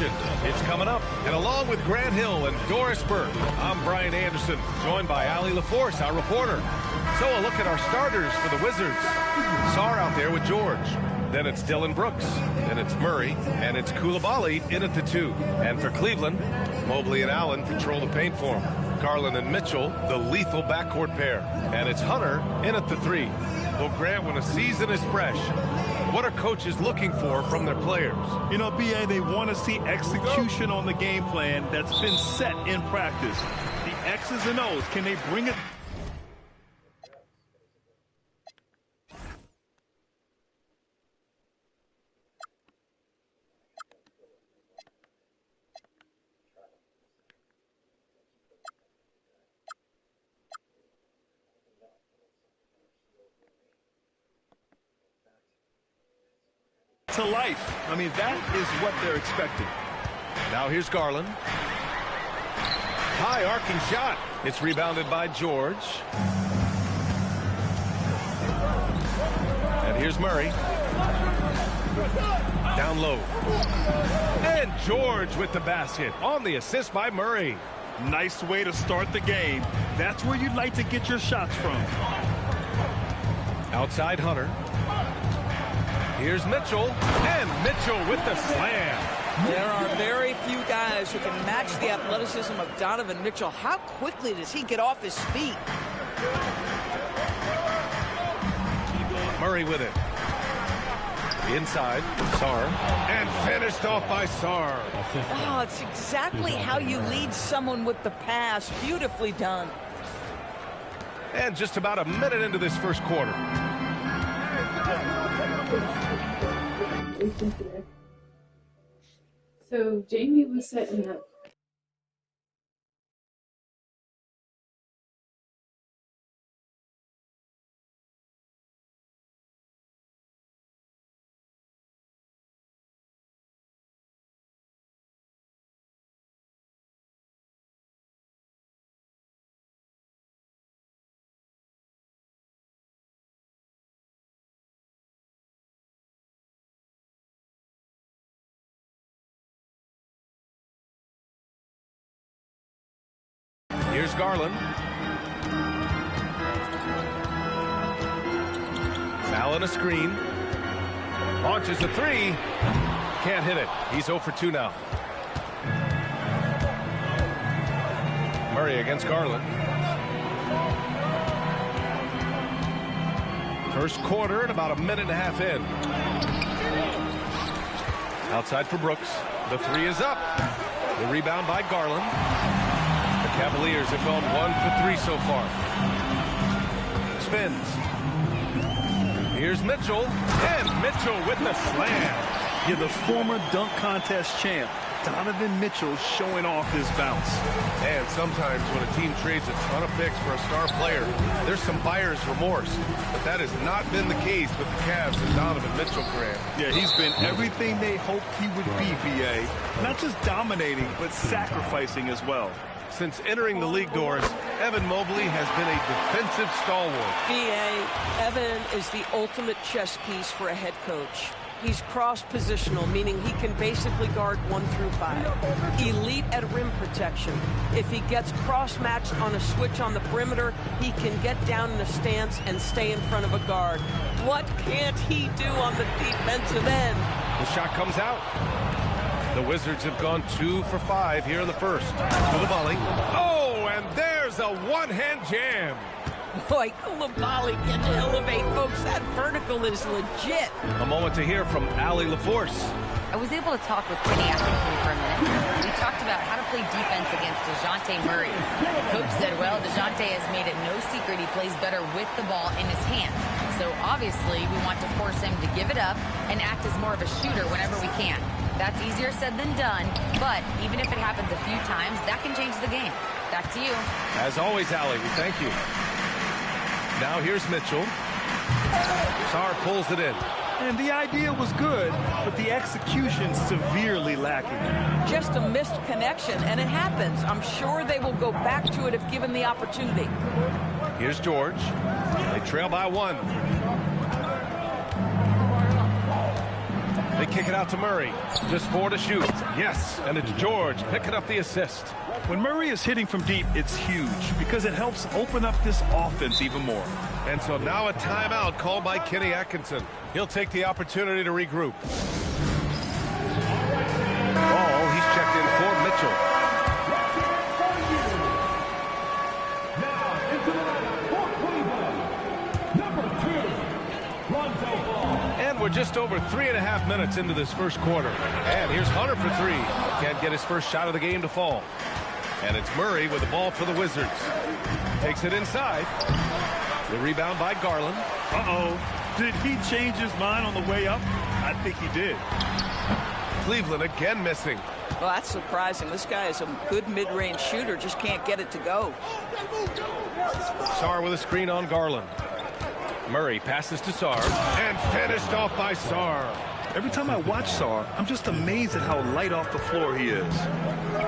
action. It's coming up. And along with Grant Hill and Doris Burke, I'm Brian Anderson, joined by Allie LaForce, our reporter. So a look at our starters for the Wizards. Sarr out there with George. Then it's Dylan Brooks. Then it's Murray. And it's Coulibaly in at the 2. And for Cleveland, Mobley and Allen control the paint for him. Garland and Mitchell, the lethal backcourt pair. And it's Hunter in at the 3. Well, Grant, when a season is fresh, what are coaches looking for from their players? You know, B.A., they want to see execution on the game plan that's been set in practice. The X's and O's, can they bring it? To life. I mean, that is what they're expecting. Now here's Garland. High arcing shot. It's rebounded by George. And here's Murray. Down low. And George with the basket on the assist by Murray. Nice way to start the game. That's where you'd like to get your shots from. Outside Hunter. Here's Mitchell, and Mitchell with the slam. There are very few guys who can match the athleticism of Donovan Mitchell. How quickly does he get off his feet? Murray with it. Inside, Sarr, and finished off by Sarr. Oh, it's exactly how you lead someone with the pass. Beautifully done. And just about a minute into this first quarter. So Jamie was setting up. Here's Garland. Allen a screen. Launches a 3. Can't hit it. He's 0 for 2 now. Murray against Garland. First quarter and about a minute and a half in. Outside for Brooks. The 3 is up. The rebound by Garland. Cavaliers have gone 1 for 3 so far. Spins. Here's Mitchell, and Mitchell with the slam. Yeah, the former dunk contest champ, Donovan Mitchell, showing off his bounce. And sometimes when a team trades a ton of picks for a star player, there's some buyer's remorse. But that has not been the case with the Cavs and Donovan Mitchell, Grant. Yeah, he's been everything they hoped he would be, B.A. Not just dominating, but sacrificing as well. Since entering the league doors, Evan Mobley has been a defensive stalwart. B.A., Evan is the ultimate chess piece for a head coach. He's cross-positional, meaning he can basically guard 1 through 5. Elite at rim protection. If he gets cross-matched on a switch on the perimeter, he can get down in a stance and stay in front of a guard. What can't he do on the defensive end? The shot comes out. The Wizards have gone 2 for 5 here in the first. Coulibaly. Oh, and there's a one-hand jam. Boy, Coulibaly can elevate, folks. That vertical is legit. A moment to hear from Allie LaForce. I was able to talk with Kenny Atkinson for a minute. We talked about how to play defense against DeJounte Murray. The coach said, well, DeJounte has made it no secret he plays better with the ball in his hands. So obviously we want to force him to give it up and act as more of a shooter whenever we can. That's easier said than done, but even if it happens a few times, that can change the game. Back to you. As always, Allie, we thank you. Now here's Mitchell. Sarr pulls it in. And the idea was good, but the execution severely lacking. Just a missed connection, and it happens. I'm sure they will go back to it if given the opportunity. Here's George. They trail by 1. They kick it out to Murray. Just 4 to shoot. Yes, and it's George picking up the assist. When Murray is hitting from deep, it's huge because it helps open up this offense even more. And so now a timeout called by Kenny Atkinson. He'll take the opportunity to regroup. Ball, he's checked in for Mitchell. And we're just over 3.5 minutes into this first quarter. And here's Hunter for 3. Can't get his first shot of the game to fall. And it's Murray with the ball for the Wizards. Takes it inside. The rebound by Garland. Uh-oh. Did he change his mind on the way up? I think he did. Cleveland again missing. Well, that's surprising. This guy is a good mid-range shooter, just can't get it to go. Sarr with a screen on Garland. Murray passes to Sarr and finished off by Sarr. Every time I watch Sarr, I'm just amazed at how light off the floor he is.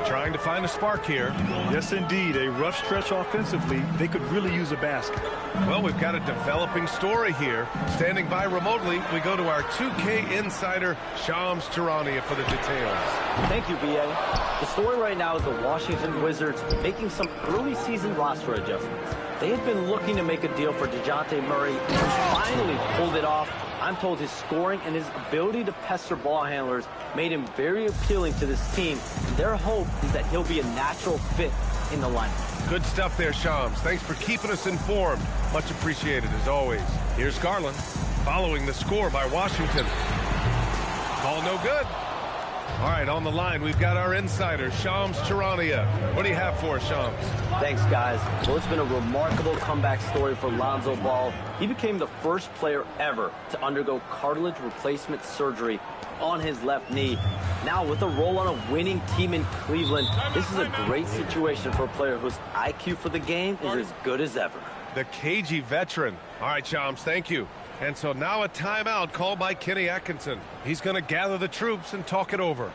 Trying to find a spark here. Yes, indeed. A rough stretch offensively. They could really use a basket. Well, we've got a developing story here. Standing by remotely, we go to our 2K insider, Shams Charania, for the details. Thank you, B.A. The story right now is the Washington Wizards making some early season roster adjustments. They had been looking to make a deal for DeJounte Murray and finally pulled it off. I'm told his scoring and his ability to pester ball handlers made him very appealing to this team. Their hope is that he'll be a natural fit in the lineup. Good stuff there, Shams. Thanks for keeping us informed. Much appreciated, as always. Here's Garland, following the score by Washington. Ball no good. All right, on the line, we've got our insider, Shams Charania. What do you have for us, Shams? Thanks, guys. Well, it's been a remarkable comeback story for Lonzo Ball. He became the first player ever to undergo cartilage replacement surgery on his left knee. Now, with a role on a winning team in Cleveland, this is a great situation for a player whose IQ for the game is as good as ever. The cagey veteran. All right, Shams, thank you. And so now a timeout called by Kenny Atkinson. He's going to gather the troops and talk it over.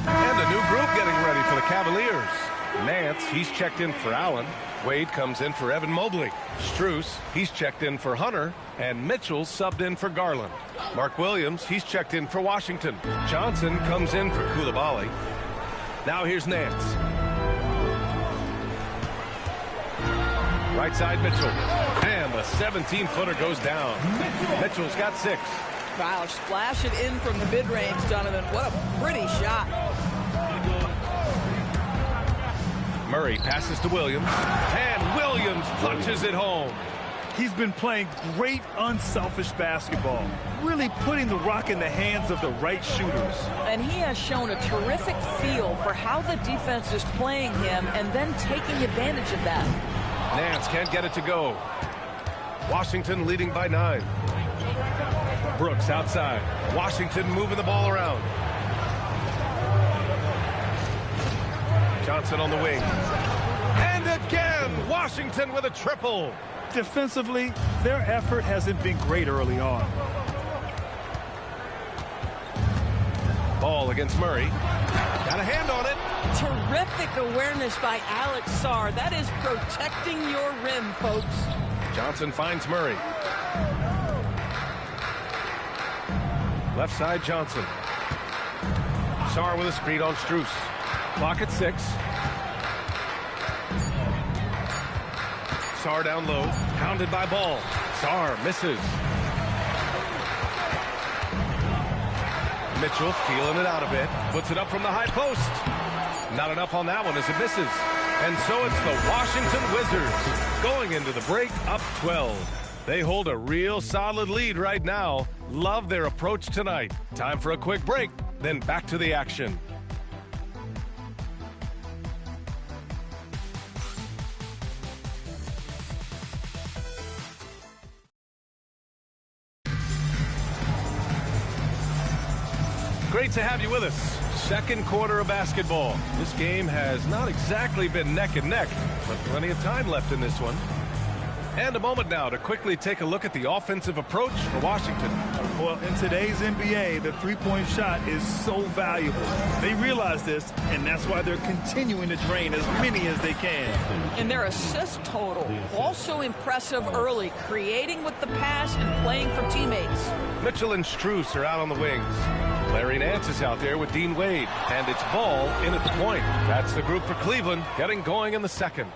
And a new group getting ready for the Cavaliers. Nance, he's checked in for Allen. Wade comes in for Evan Mobley. Strus, he's checked in for Hunter. And Mitchell subbed in for Garland. Mark Williams, he's checked in for Washington. Johnson comes in for Coulibaly. Now here's Nance. Right side Mitchell. And the 17-footer goes down. Mitchell's got 6. Wow, splash it in from the mid-range, Donovan. What a pretty shot. Murray passes to Williams. And Williams punches it home. He's been playing great, unselfish basketball, really putting the rock in the hands of the right shooters. And he has shown a terrific feel for how the defense is playing him and then taking advantage of that. Nance can't get it to go. Washington leading by 9. Brooks outside. Washington moving the ball around. Johnson on the wing. And again, Washington with a triple. Defensively, their effort hasn't been great early on. Ball against Murray. Got a hand on it. Terrific awareness by Alex Sarr. That is protecting your rim, folks. Johnson finds Murray. Left side, Johnson. Sarr with a screen on Strus. Clock at 6. Sarr down low, pounded by Ball. Sarr misses. Mitchell feeling it out a bit, puts it up from the high post. Not enough on that one as it misses. And so it's the Washington Wizards going into the break up 12. They hold a real solid lead right now. Love their approach tonight. Time for a quick break, then back to the action. Great to have you with us. Second quarter of basketball. This game has not exactly been neck and neck, but plenty of time left in this one. And a moment now to quickly take a look at the offensive approach for Washington. Well, in today's NBA, the three-point shot is so valuable. They realize this, and that's why they're continuing to drain as many as they can. And their assist total, also impressive early, creating with the pass and playing for teammates. Mitchell and Strus are out on the wings. Larry Nance is out there with Dean Wade, and it's Ball in at the point. That's the group for Cleveland, getting going in the second.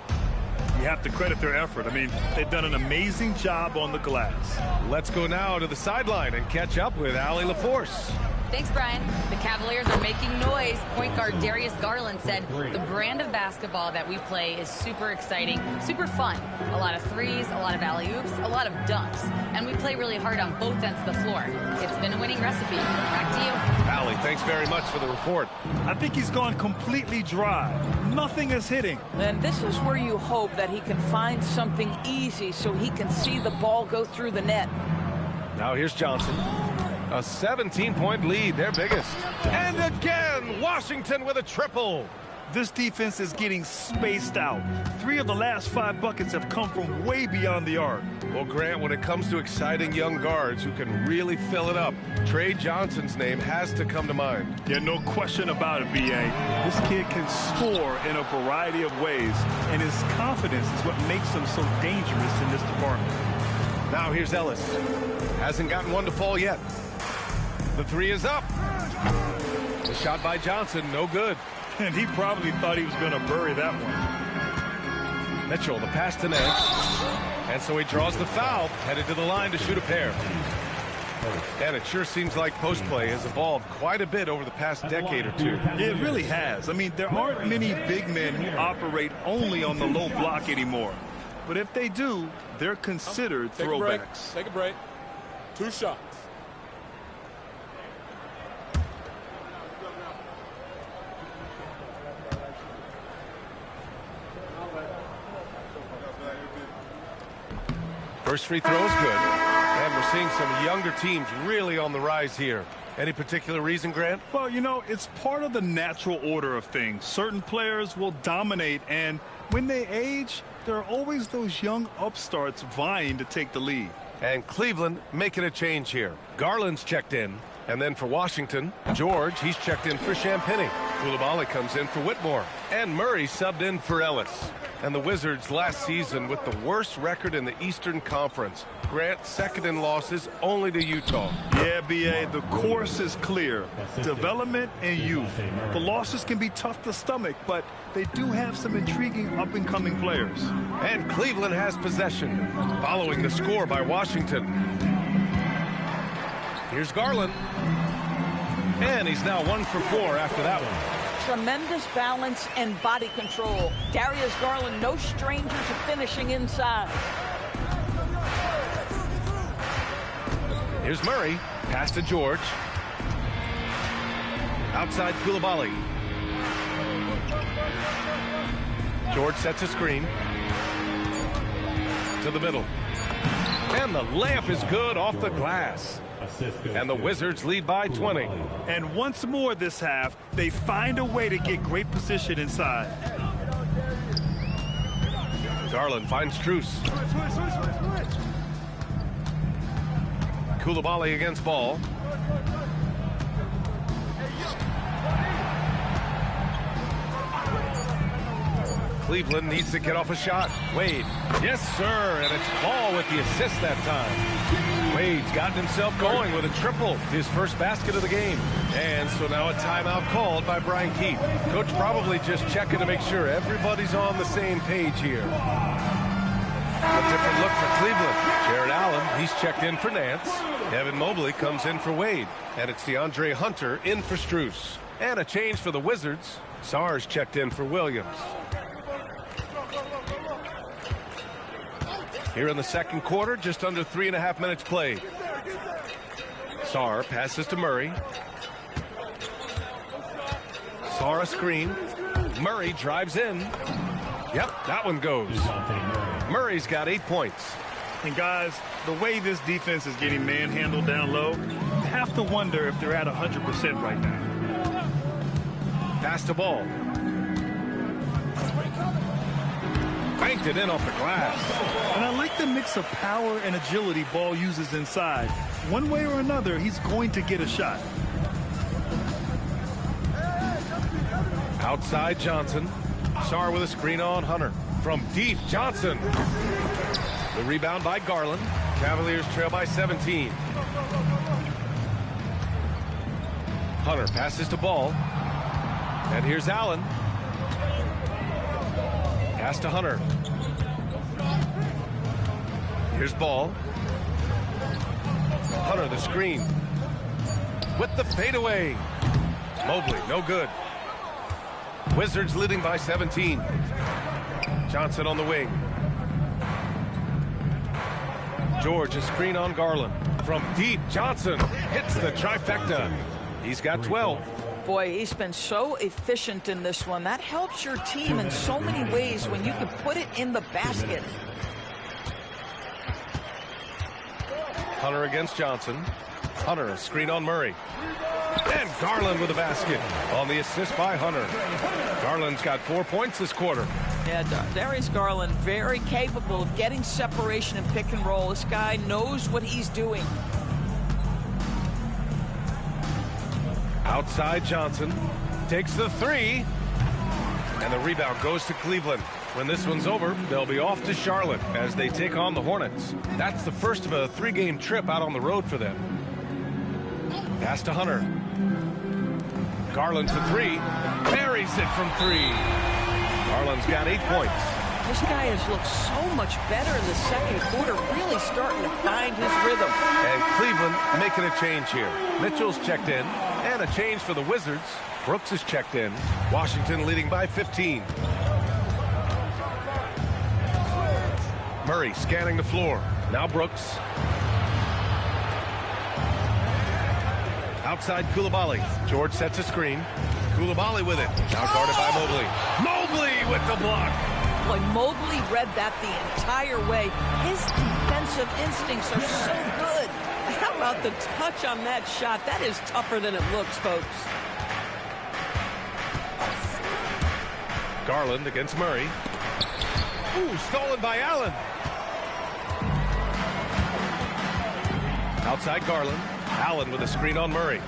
You have to credit their effort. I mean, they've done an amazing job on the glass. Let's go now to the sideline and catch up with Allie LaForce. Thanks, Brian. The Cavaliers are making noise. Point guard Darius Garland said, the brand of basketball that we play is super exciting, super fun. A lot of threes, a lot of alley-oops, a lot of dunks. And we play really hard on both ends of the floor. It's been a winning recipe. Back to you. Allie, thanks very much for the report. I think he's gone completely dry. Nothing is hitting. And this is where you hope that he can find something easy so he can see the ball go through the net. Now here's Johnson. A 17-point lead, their biggest. And again, Washington with a triple. This defense is getting spaced out. 3 of the last 5 buckets have come from way beyond the arc. Well, Grant, when it comes to exciting young guards who can really fill it up, Trey Johnson's name has to come to mind. Yeah, no question about it, B.A. This kid can score in a variety of ways, and his confidence is what makes him so dangerous in this department. Now here's Ellis. Hasn't gotten one to fall yet. The three is up. The shot by Johnson, no good. And he probably thought he was going to bury that one. Mitchell, the pass to Nance. And so he draws the foul, headed to the line to shoot a pair. And it sure seems like post play has evolved quite a bit over the past decade or two. It really has. I mean, there aren't many big men who operate only on the low block anymore. But if they do, they're considered throwbacks. Take a break. 2 shots. First free throw is good. And we're seeing some younger teams really on the rise here. Any particular reason, Grant? Well, you know, it's part of the natural order of things. Certain players will dominate, and when they age, there are always those young upstarts vying to take the lead. And Cleveland making a change here. Garland's checked in. And then for Washington, George, he's checked in for Champagnie. Coulibaly comes in for Whitmore. And Murray subbed in for Ellis. And the Wizards last season with the worst record in the Eastern Conference. Grant, second in losses only to Utah. Yeah, B.A., the course is clear. Development and youth. The losses can be tough to stomach, but they do have some intriguing up-and-coming players. And Cleveland has possession, following the score by Washington. Here's Garland. And he's now 1 for 4 after that one. Tremendous balance and body control. Darius Garland, no stranger to finishing inside. Here's Murray. Pass to George. Outside Coulibaly. George sets a screen. To the middle. And the layup is good off the glass. And the Wizards lead by 20. And once more this half, they find a way to get great position inside. Garland finds Strus. Coulibaly against Ball. Cleveland needs to get off a shot. Wade. Yes, sir. And it's Ball with the assist that time. Wade's gotten himself going with a triple, his first basket of the game. And so now a timeout called by Brian Keefe. Coach probably just checking to make sure everybody's on the same page here. A different look for Cleveland. Jared Allen, he's checked in for Nance. Evan Mobley comes in for Wade. And it's DeAndre Hunter in for Strus. And a change for the Wizards. Sarge checked in for Williams. Here in the second quarter, just under 3.5 minutes played. Sarr passes to Murray. Sarr a screen. Murray drives in. Yep, that one goes. Murray's got 8 points. And guys, the way this defense is getting manhandled down low, you have to wonder if they're at 100% right now. Pass to Ball. banked it in off the glass. And I like the mix of power and agility Ball uses inside. One way or another, he's going to get a shot. Outside Johnson. Sarr with a screen on Hunter. From deep, Johnson. The rebound by Garland. Cavaliers trail by 17. Hunter passes to Ball. And here's Allen. Pass to Hunter. Here's Ball. Hunter the screen. With the fadeaway. Mobley, no good. Wizards leading by 17. Johnson on the wing. George, a screen on Garland. From deep, Johnson hits the trifecta. He's got 12. Boy, he's been so efficient in this one. That helps your team in so many ways when you can put it in the basket. Hunter against Johnson. Hunter, a screen on Murray. And Garland with a basket on the assist by Hunter. Garland's got 4 points this quarter. Yeah, Darius Garland, very capable of getting separation and pick and roll. This guy knows what he's doing. Outside Johnson takes the three. And the rebound goes to Cleveland. When this one's over, they'll be off to Charlotte as they take on the Hornets. That's the first of a 3-game trip out on the road for them. Pass to Hunter. Garland for three. Buries it from three. Garland's got 8 points. This guy has looked so much better in the second quarter, really starting to find his rhythm. And Cleveland making a change here. Mitchell's checked in, and a change for the Wizards. Brooks is checked in. Washington leading by 15. Murray scanning the floor. Now Brooks. Outside Coulibaly. George sets a screen. Coulibaly with it. Now guarded by Mobley. Mobley with the block. Boy, Mobley read that the entire way. His defensive instincts are so good. How about the touch on that shot? That is tougher than it looks, folks. Garland against Murray. Ooh, stolen by Allen. Outside Garland. Allen with a screen on Murray.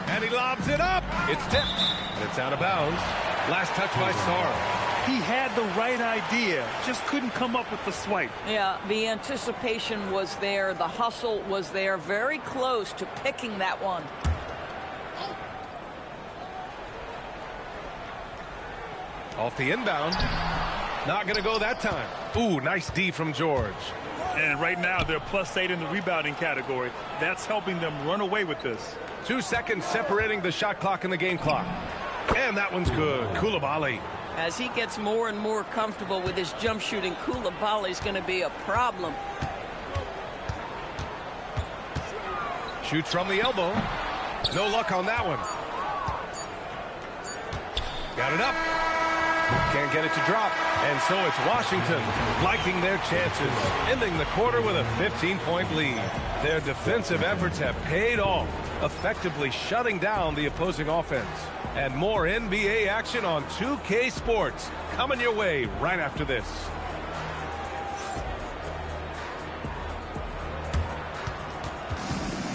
And he lobs it up. It's tipped. And it's out of bounds. Last touch by Sarr. He had the right idea, just couldn't come up with the swipe. Yeah, the anticipation was there. The hustle was there. Very close to picking that one. Off the inbound. Not going to go that time. Ooh, nice D from George. And right now, they're +8 in the rebounding category. That's helping them run away with this. 2 seconds separating the shot clock and the game clock. And that one's good. Coulibaly. As he gets more and more comfortable with his jump shooting, Coulibaly's going to be a problem. Shoots from the elbow. No luck on that one. Got it up. Can't get it to drop. And so it's Washington liking their chances, ending the quarter with a 15-point lead. Their defensive efforts have paid off, effectively shutting down the opposing offense. And more NBA action on 2K Sports coming your way right after this.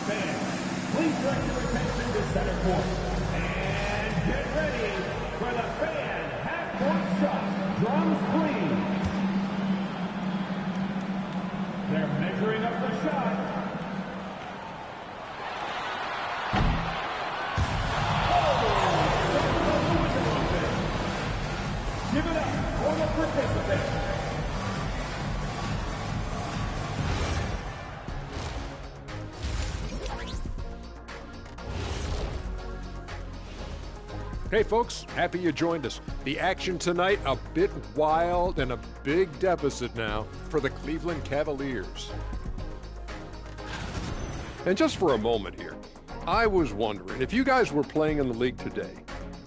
Fans, please direct your attention to center court. And get ready for the fan half-court shot. Drums, please. They're measuring up the shot. Give it up for the participants. Hey folks, happy you joined us. The action tonight, a bit wild and a big deficit now for the Cleveland Cavaliers. And just for a moment here, I was wondering, if you guys were playing in the league today,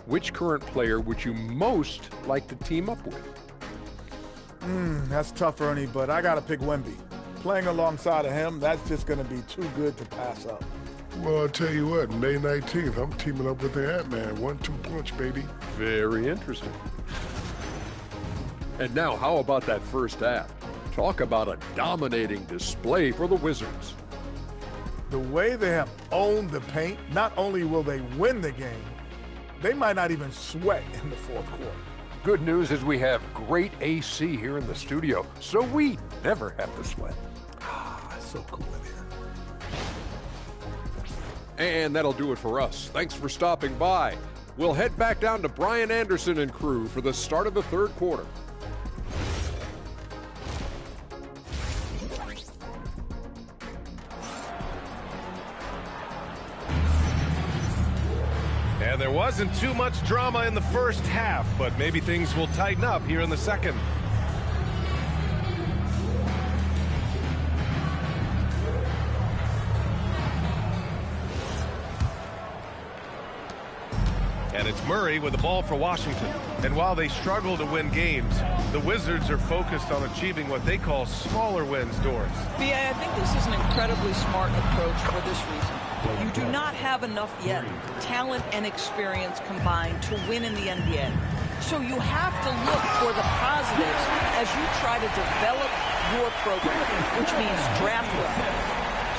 which current player would you most like to team up with? That's tough, Ernie, but I got to pick Wemby. Playing alongside of him, that's just going to be too good to pass up. Well, I'll tell you what, May 19th, I'm teaming up with the Ant-Man. 1-2 punch, baby. Very interesting. And now, how about that first half? Talk about a dominating display for the Wizards. The way they have owned the paint, not only will they win the game, they might not even sweat in the fourth quarter. Good news is we have great AC here in the studio, so we never have to sweat. It's so cool in here. And that'll do it for us. Thanks for stopping by. We'll head back down to Brian Anderson and crew for the start of the third quarter. And there wasn't too much drama in the first half, but maybe things will tighten up here in the second. And it's Murray with the ball for Washington. And while they struggle to win games, the Wizards are focused on achieving what they call smaller wins, Doris. B.A., I think this is an incredibly smart approach for this reason. You do not have enough yet, talent and experience combined, to win in the NBA. So you have to look for the positives as you try to develop your program, which means draft well.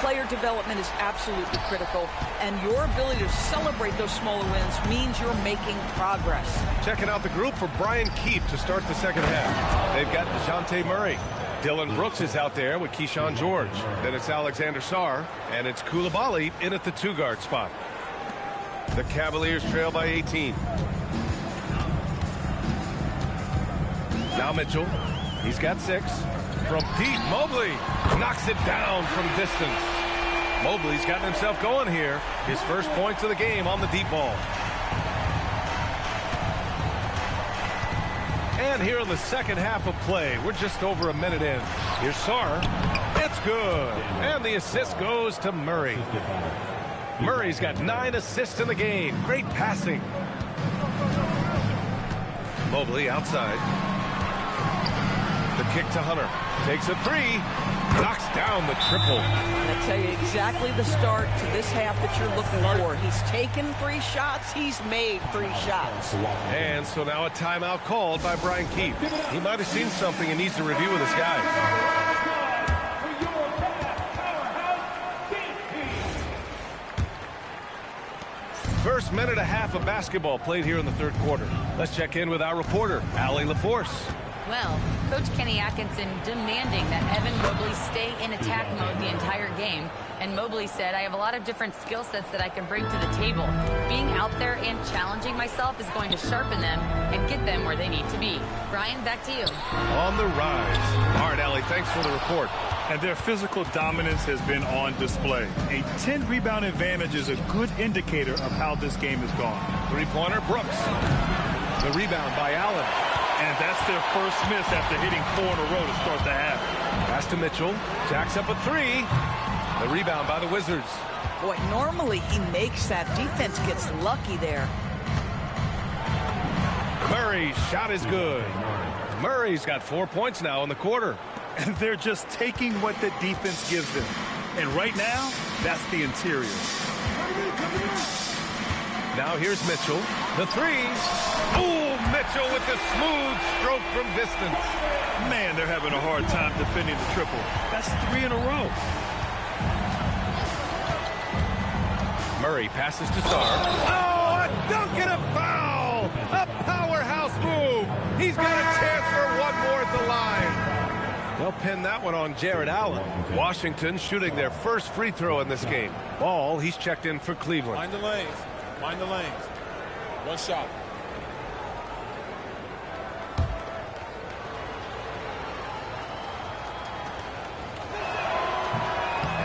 Player development is absolutely critical, and your ability to celebrate those smaller wins means you're making progress. Checking out the group for Brian Keefe to start the second half. They've got DeJounte Murray. Dillon Brooks is out there with Keyshawn George. Then it's Alexander Sarr, and it's Coulibaly in at the two-guard spot. The Cavaliers trail by 18. Now Mitchell. He's got 6. From deep, Mobley knocks it down from distance. Mobley's gotten himself going here. His first points of the game on the deep ball. And here in the second half of play, we're just over a minute in. Here's Sarr. It's good. And the assist goes to Murray. Murray's got 9 assists in the game. Great passing. Mobley outside. The kick to Hunter. Takes a 3. Knocks down the triple. I tell you exactly the start to this half that you're looking for. He's taken 3 shots. He's made 3 shots. And so now a timeout called by Brian Keefe. He might have seen something and needs to review with his guys. First minute and a half of basketball played here in the third quarter. Let's check in with our reporter, Allie LaForce. Well, Coach Kenny Atkinson demanding that Evan Mobley stay in attack mode the entire game. And Mobley said, I have a lot of different skill sets that I can bring to the table. Being out there and challenging myself is going to sharpen them and get them where they need to be. Brian, back to you. On the rise. All right, Allie, thanks for the report. And their physical dominance has been on display. A 10-rebound advantage is a good indicator of how this game has gone. Three-pointer, Brooks. The rebound by Allen. And that's their first miss after hitting 4 in a row to start the half. Pass to Mitchell. Jacks up a 3. The rebound by the Wizards. Boy, normally he makes that. Defense gets lucky there. Murray's shot is good. Murray's got 4 points now in the quarter. And they're just taking what the defense gives them. And right now, that's the interior. Now here's Mitchell. The 3. Ooh, Mitchell with the smooth stroke from distance. Man, they're having a hard time defending the triple. That's 3 in a row. Murray passes to Sarr. Oh, a dunk and a foul! A powerhouse move. He's got a chance for one more at the line. They'll pin that one on Jared Allen. Washington shooting their first free throw in this game. Ball, he's checked in for Cleveland. Mind the lanes. Mind the lanes. One shot.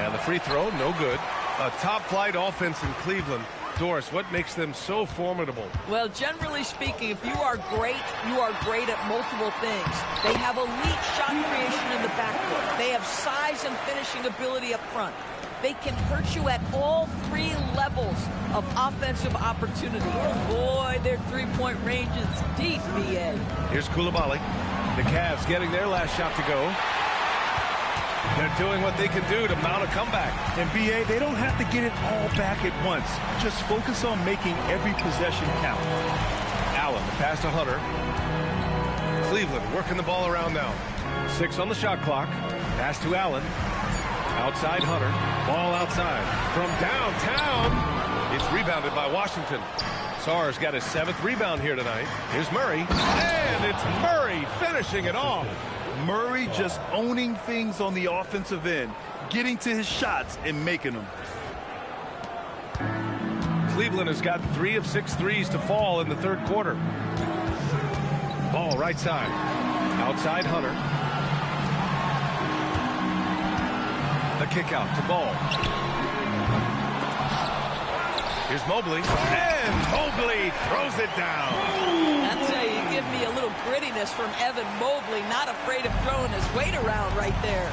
And the free throw, no good. A top-flight offense in Cleveland. Doris, what makes them so formidable? Well, generally speaking, if you are great at multiple things. They have elite shot creation in the backcourt. They have size and finishing ability up front. They can hurt you at all 3 levels of offensive opportunity. And boy, their three-point range is deep, B.A. Here's Coulibaly. The Cavs getting their last shot to go. They're doing what they can do to mount a comeback. And B.A., they don't have to get it all back at once. Just focus on making every possession count. Allen, the pass to Hunter. Cleveland working the ball around now. 6 on the shot clock. Pass to Allen. Outside Hunter. Ball outside. From downtown. It's rebounded by Washington. Sarr's got his 7th rebound here tonight. Here's Murray. And it's Murray finishing it off. Murray just owning things on the offensive end, getting to his shots and making them. Cleveland has got 3 of 6 threes to fall in the 3rd quarter. Ball right side. Outside Hunter. The kick out to Ball. Here's Mobley. And Mobley throws it down. That's how you give me a little grittiness from Evan Mobley. Not afraid of throwing his weight around right there.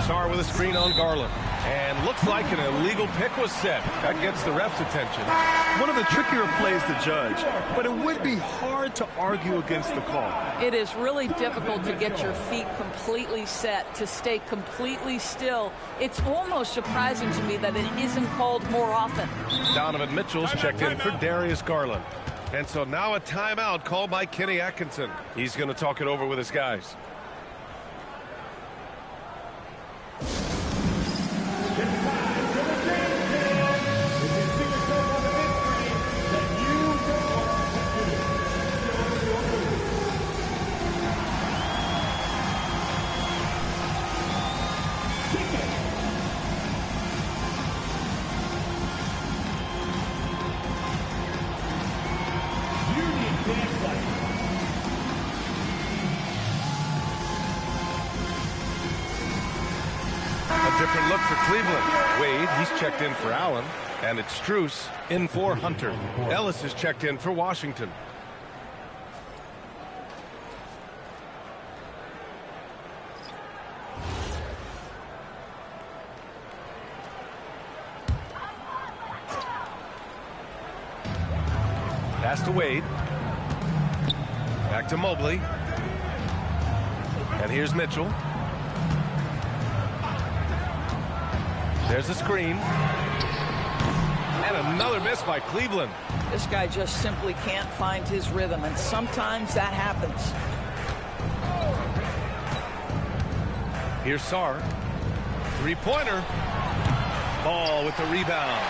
Sarr with a screen on Garland. And looks like an illegal pick was set. That gets the ref's attention. One of the trickier plays to judge, but it would be hard to argue against the call. It is really difficult to get your feet completely set, to stay completely still. It's almost surprising to me that it isn't called more often. Donovan Mitchell's checked in for Darius Garland. And so now a timeout called by Kenny Atkinson. He's going to talk it over with his guys. Different look for Cleveland. Wade, he's checked in for Allen, and it's Strus in for Hunter. Ellis is checked in for Washington. Pass to Wade. Back to Mobley. And here's Mitchell. There's a screen. And another miss by Cleveland. This guy just simply can't find his rhythm, and sometimes that happens. Here's Sarr. 3-pointer. Ball with the rebound.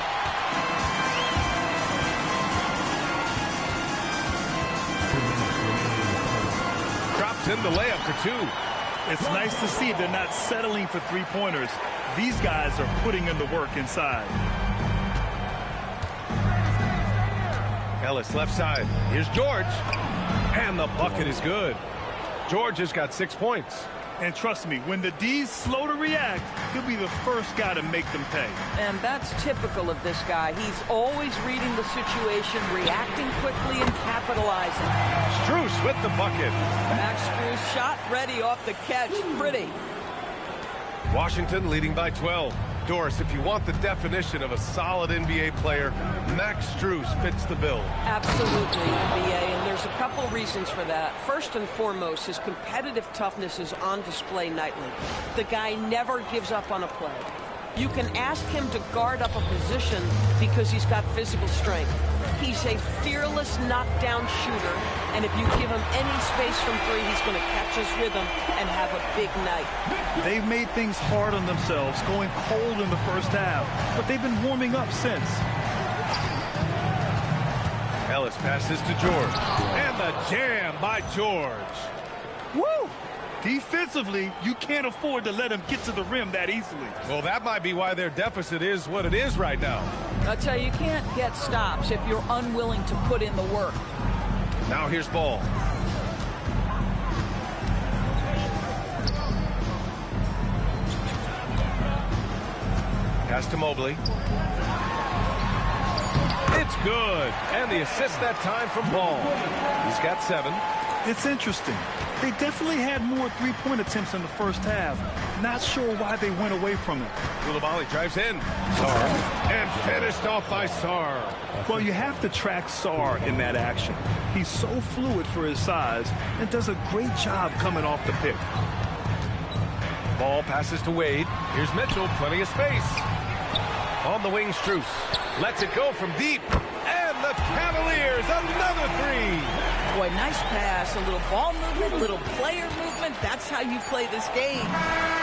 Drops in the layup for 2. It's nice to see they're not settling for 3-pointers. These guys are putting in the work inside. Ellis left side. Here's George. And the bucket is good. George has got 6 points. And trust me, when the D's slow to react, he'll be the first guy to make them pay. And that's typical of this guy. He's always reading the situation, reacting quickly, and capitalizing. Strus with the bucket. Max Strus shot ready off the catch. Pretty. Washington leading by 12. Doris, if you want the definition of a solid NBA player, Max Strus fits the bill. Absolutely, NBA, and there's a couple reasons for that. First and foremost, his competitive toughness is on display nightly. The guy never gives up on a play. You can ask him to guard up a position because he's got physical strength. He's a fearless knockdown shooter, and if you give him any space from 3, he's going to catch his rhythm and have a big night. They've made things hard on themselves, going cold in the first half, but they've been warming up since. Ellis passes to George, and the jam by George. Woo! Defensively, you can't afford to let him get to the rim that easily. Well, that might be why their deficit is what it is right now. I'll tell you, you can't get stops if you're unwilling to put in the work. Now here's Ball. Pass to Mobley. It's good. And the assist that time from Ball. He's got 7. It's interesting. They definitely had more 3-point attempts in the first half. Not sure why they went away from it. Coulibaly drives in. Sarr. And finished off by Sarr. Well, you have to track Sarr in that action. He's so fluid for his size and does a great job coming off the pick. Ball passes to Wade. Here's Mitchell. Plenty of space. On the wing, Strus. Lets it go from deep. And the Cavaliers, another 3. Boy, Boy, nice pass, a little ball movement, a little player movement. That's how you play this game.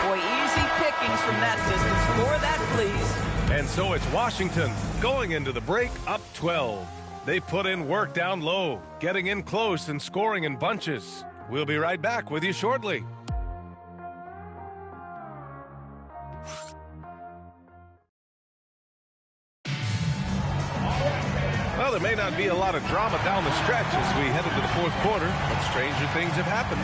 Boy, easy pickings from that distance. More of that, please. And so it's Washington going into the break up 12. They put in work down low, getting in close and scoring in bunches. We'll be right back with you shortly. Well, there may not be a lot of drama down the stretch as we head into the fourth quarter, but stranger things have happened.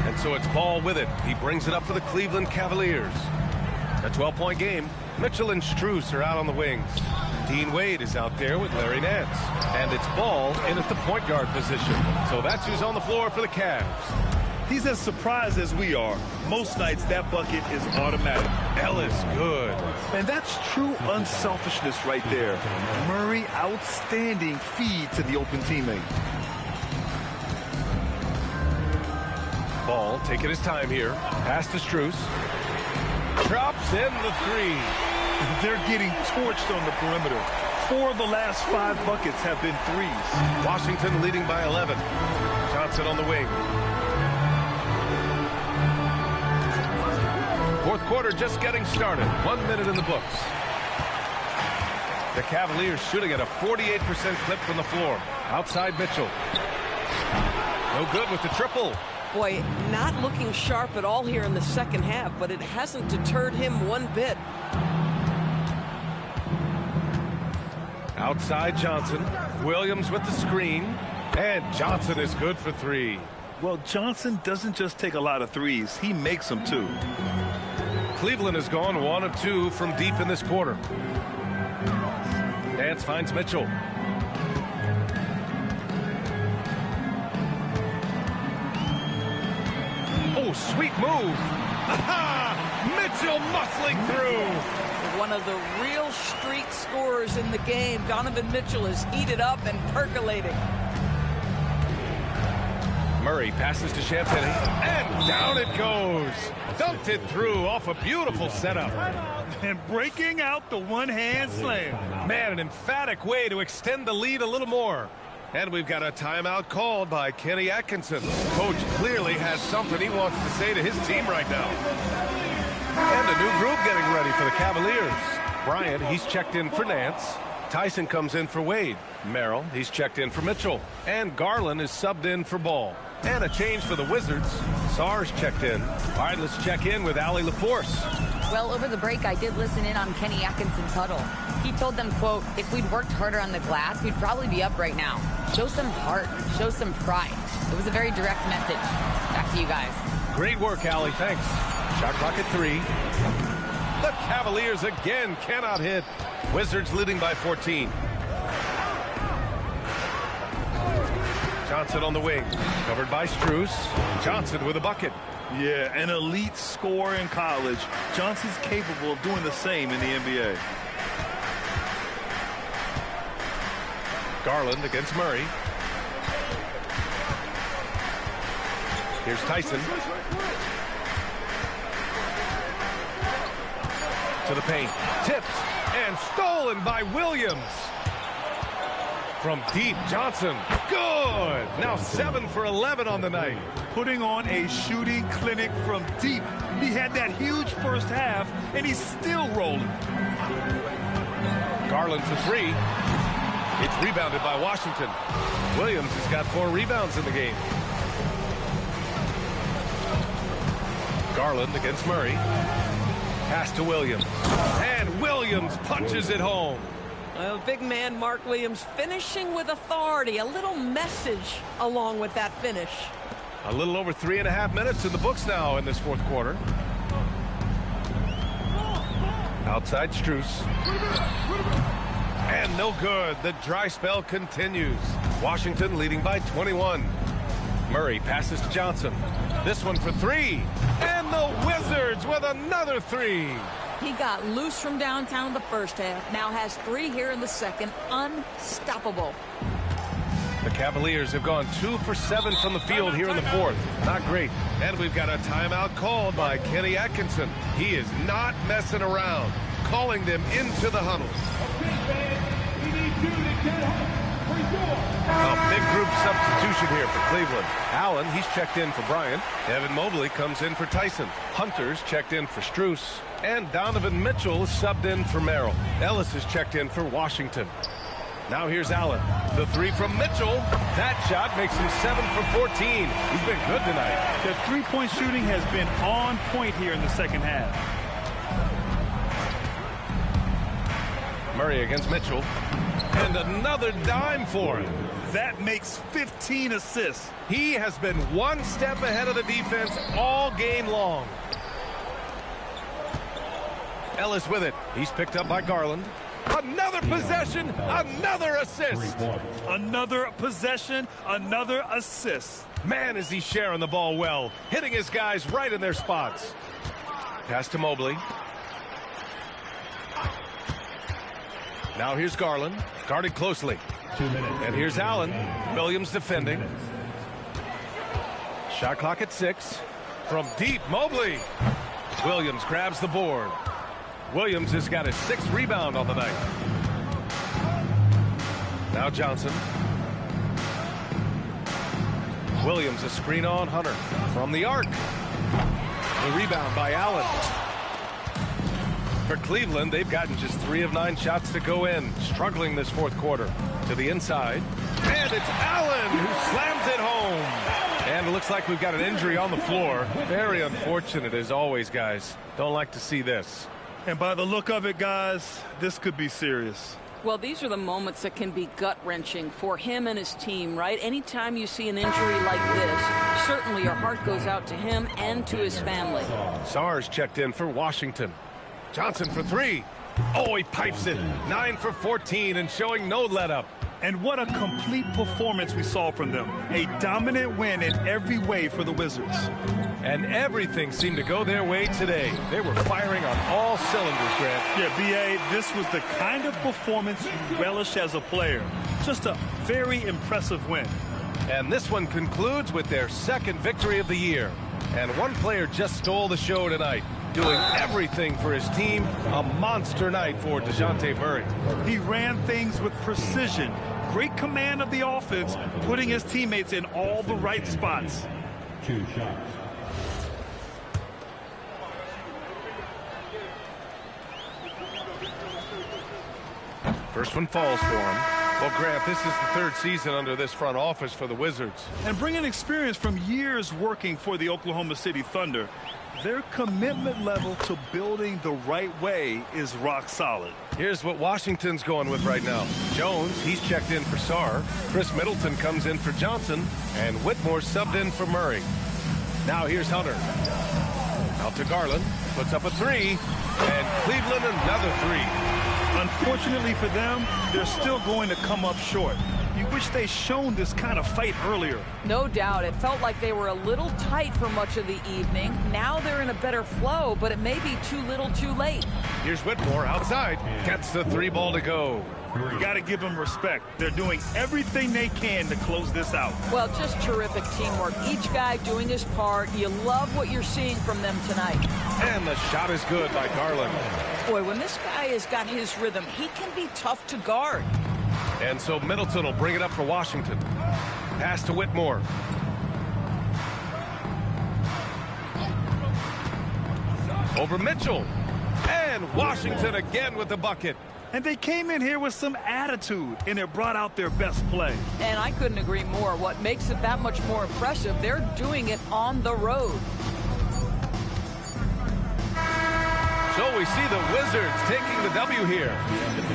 And so it's Ball with it. He brings it up for the Cleveland Cavaliers. A 12-point game. Mitchell and Strus are out on the wings. Dean Wade is out there with Larry Nance. And it's Ball in at the point guard position. So that's who's on the floor for the Cavs. He's as surprised as we are. Most nights, that bucket is automatic. Ellis, good. And that's true unselfishness right there. Murray, outstanding feed to the open teammate. Ball taking his time here. Pass to Strus. Drops in the three. They're getting torched on the perimeter. 4 of the last 5 buckets have been threes. Washington leading by 11. Johnson on the wing. Fourth quarter just getting started. 1 minute in the books. The Cavaliers shooting at a 48% clip from the floor. Outside Mitchell. No good with the triple. Boy, not looking sharp at all here in the second half, but it hasn't deterred him one bit. Outside Johnson. Williams with the screen. And Johnson is good for 3. Well, Johnson doesn't just take a lot of threes. He makes them, too. Cleveland has gone 1 of 2 from deep in this quarter. Nance finds Mitchell. Oh, sweet move. Aha! Mitchell muscling through. One of the real street scorers in the game. Donovan Mitchell is heated up and percolating. Murray passes to Champagnie, and down it goes. Dumped it through off a beautiful setup. And breaking out the one-hand slam. Man, an emphatic way to extend the lead a little more. And we've got a timeout called by Kenny Atkinson. Coach clearly has something he wants to say to his team right now. And a new group getting ready for the Cavaliers. Bryant, he's checked in for Nance. Tyson comes in for Wade. Merrill, he's checked in for Mitchell. And Garland is subbed in for Ball. And a change for the Wizards. Sarge checked in. All right, let's check in with Allie LaForce. Well, over the break, I did listen in on Kenny Atkinson's huddle. He told them, quote, if we'd worked harder on the glass, we'd probably be up right now. Show some heart. Show some pride. It was a very direct message. Back to you guys. Great work, Allie. Thanks. Shot clock at 3. The Cavaliers again cannot hit. Wizards leading by 14. Johnson on the wing. Covered by Strus. Johnson with a bucket. Yeah, an elite scorer in college. Johnson's capable of doing the same in the NBA. Garland against Murray. Here's Tyson. To the paint. Tipped and stolen by Williams. From deep, Johnson. Good. Now 7 for 11 on the night. Putting on a shooting clinic from deep. He had that huge first half, and he's still rolling. Garland for 3. It's rebounded by Washington. Williams has got 4 rebounds in the game. Garland against Murray. Pass to Williams. And Williams punches it home. Well, big man Mark Williams finishing with authority. A little message along with that finish. A little over 3.5 minutes in the books now in this fourth quarter. Outside Strus. And no good. The dry spell continues. Washington leading by 21. Murray passes to Johnson. This one for 3. And the Wizards with another 3. He got loose from downtown in the first half. Now has 3 here in the second. Unstoppable. The Cavaliers have gone 2 for 7 from the field here in the fourth. Not great. And we've got a timeout called by Kenny Atkinson. He is not messing around. Calling them into the huddle. A big group substitution here for Cleveland. Allen, he's checked in for Bryant. Evan Mobley comes in for Tyson. Hunter's checked in for Strus. And Donovan Mitchell is subbed in for Merrill. Ellis is checked in for Washington. Now here's Allen. The three from Mitchell. That shot makes him 7 for 14. He's been good tonight. The three-point shooting has been on point here in the second half. Murray against Mitchell. And another dime for him. That makes 15 assists. He has been one step ahead of the defense all game long. Ellis with it. He's picked up by Garland. Another possession, another assist. Another possession, another assist. Man, is he sharing the ball well, hitting his guys right in their spots. Pass to Mobley. Now here's Garland, guarded closely. 2 minutes. And here's Allen. Williams defending. Shot clock at 6. From deep, Mobley. Williams grabs the board. Williams has got his 6th rebound on the night. Now Johnson. Williams a screen on Hunter. From the arc. The rebound by Allen. For Cleveland, they've gotten just 3 of 9 shots to go in. Struggling this fourth quarter. To the inside. And it's Allen who slams it home. And it looks like we've got an injury on the floor. Very unfortunate as always, guys. Don't like to see this. And by the look of it, guys, this could be serious. Well, these are the moments that can be gut-wrenching for him and his team, right? Anytime you see an injury like this, certainly your heart goes out to him and to his family. Sarge checked in for Washington. Johnson for 3. Oh, he pipes it. 9 for 14 and showing no let-up. And what a complete performance we saw from them. A dominant win in every way for the Wizards. And everything seemed to go their way today. They were firing on all cylinders, Grant. Yeah, B.A., this was the kind of performance you relish as a player. Just a very impressive win. And this one concludes with their 2nd victory of the year. And one player just stole the show tonight, doing everything for his team. A monster night for DeJounte Murray. He ran things with precision. Great command of the offense, putting his teammates in all the right spots. 2 shots. First one falls for him. Well, Grant, this is the 3rd season under this front office for the Wizards. And bringing experience from years working for the Oklahoma City Thunder, their commitment level to building the right way is rock solid. Here's what Washington's going with right now. Jones, he's checked in for Sarr. Chris Middleton comes in for Johnson. And Whitmore subbed in for Murray. Now here's Hunter. Out to Garland. Puts up a 3. And Cleveland another 3. Unfortunately for them, they're still going to come up short. You wish they'd shown this kind of fight earlier. No doubt. It felt like they were a little tight for much of the evening. Now they're in a better flow, but it may be too little too late. Here's Whitmore outside. Gets the 3 ball to go. You got to give them respect. They're doing everything they can to close this out. Well, just terrific teamwork. Each guy doing his part. You love what you're seeing from them tonight. And the shot is good by Garland. Boy, when this guy has got his rhythm, he can be tough to guard. And so Middleton will bring it up for Washington. Pass to Whitmore. Over Mitchell. And Washington again with the bucket. And they came in here with some attitude, and it brought out their best play. And I couldn't agree more. What makes it that much more impressive, they're doing it on the road. So we see the Wizards taking the W here.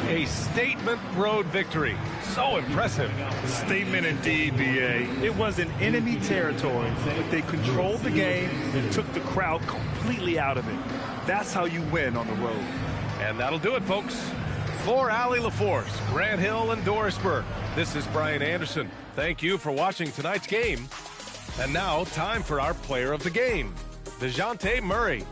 A statement road victory. So impressive. Statement indeed, B.A. It was in enemy territory, but they controlled the game and took the crowd completely out of it. That's how you win on the road. And that'll do it, folks. For Allie LaForce, Grant Hill, and Doris Burke, this is Brian Anderson. Thank you for watching tonight's game. And now, time for our player of the game, DeJounte Murray.